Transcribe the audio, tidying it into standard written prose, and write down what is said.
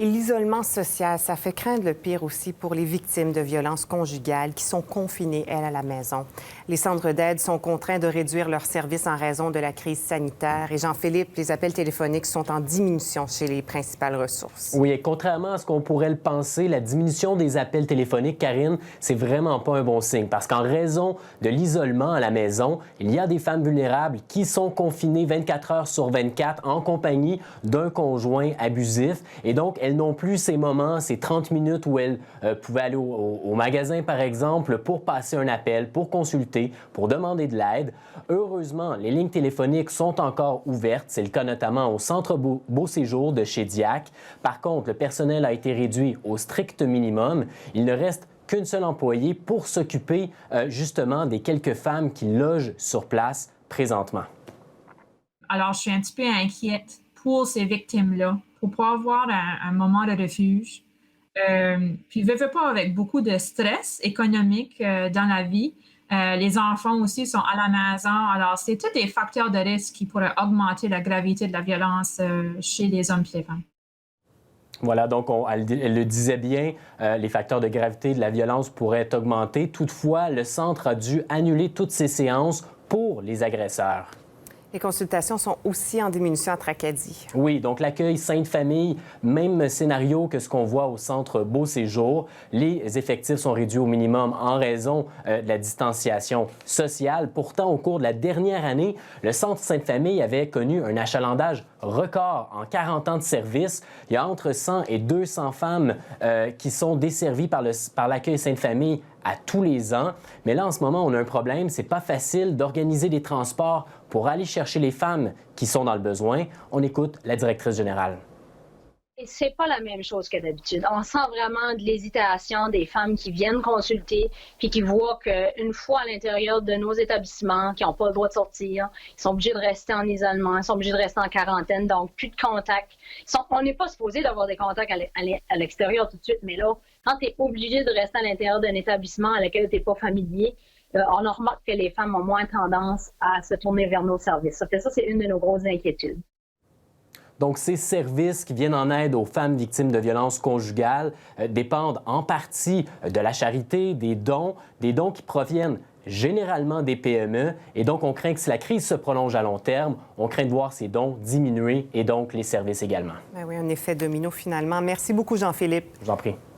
Et l'isolement social, ça fait craindre le pire aussi pour les victimes de violences conjugales qui sont confinées, elles, à la maison. Les centres d'aide sont contraints de réduire leurs services en raison de la crise sanitaire. Et Jean-Philippe, les appels téléphoniques sont en diminution chez les principales ressources. Oui, et contrairement à ce qu'on pourrait le penser, la diminution des appels téléphoniques, Karine, c'est vraiment pas un bon signe parce qu'en raison de l'isolement à la maison, il y a des femmes vulnérables qui sont confinées 24 heures sur 24 en compagnie d'un conjoint abusif. Et donc, elles n'ont plus ces moments, ces 30 minutes où elles pouvaient aller au magasin, par exemple, pour passer un appel, pour consulter, pour demander de l'aide. Heureusement, les lignes téléphoniques sont encore ouvertes. C'est le cas notamment au Centre Beau Séjour de chez Diac. Par contre, le personnel a été réduit au strict minimum. Il ne reste qu'une seule employée pour s'occuper justement des quelques femmes qui logent sur place présentement. Alors, je suis un petit peu inquiète pour ces victimes-là, pour pas avoir un moment de refuge. Puis, veux pas, avec beaucoup de stress économique dans la vie. Les enfants aussi sont à la maison. Alors, c'est tous des facteurs de risque qui pourraient augmenter la gravité de la violence chez les hommes et les femmes. Voilà, donc elle le disait bien, les facteurs de gravité de la violence pourraient augmenter. Toutefois, le centre a dû annuler toutes ses séances pour les agresseurs. Les consultations sont aussi en diminution à Tracadie. Oui, donc l'accueil Sainte-Famille, même scénario que ce qu'on voit au centre Beau Séjour. Les effectifs sont réduits au minimum en raison de la distanciation sociale. Pourtant, au cours de la dernière année, le centre Sainte-Famille avait connu un achalandage record en 40 ans de service. Il y a entre 100 et 200 femmes qui sont desservies par l'accueil Sainte-Famille à tous les ans. Mais là, en ce moment, on a un problème. C'est pas facile d'organiser des transports pour aller chercher les femmes qui sont dans le besoin. On écoute la directrice générale. C'est pas la même chose que d'habitude. On sent vraiment de l'hésitation des femmes qui viennent consulter puis qui voient qu'une fois à l'intérieur de nos établissements, qui n'ont pas le droit de sortir, ils sont obligés de rester en isolement, ils sont obligés de rester en quarantaine, donc plus de contact. On n'est pas supposé d'avoir des contacts à l'extérieur tout de suite, mais là, quand tu es obligé de rester à l'intérieur d'un établissement à lequel tu n'es pas familier, on remarque que les femmes ont moins tendance à se tourner vers nos services. Ça, c'est une de nos grosses inquiétudes. Donc, ces services qui viennent en aide aux femmes victimes de violences conjugales dépendent en partie de la charité, des dons qui proviennent généralement des PME. Et donc, on craint que si la crise se prolonge à long terme, on craint de voir ces dons diminuer et donc les services également. Ben oui, un effet domino finalement. Merci beaucoup, Jean-Philippe. Je vous en prie.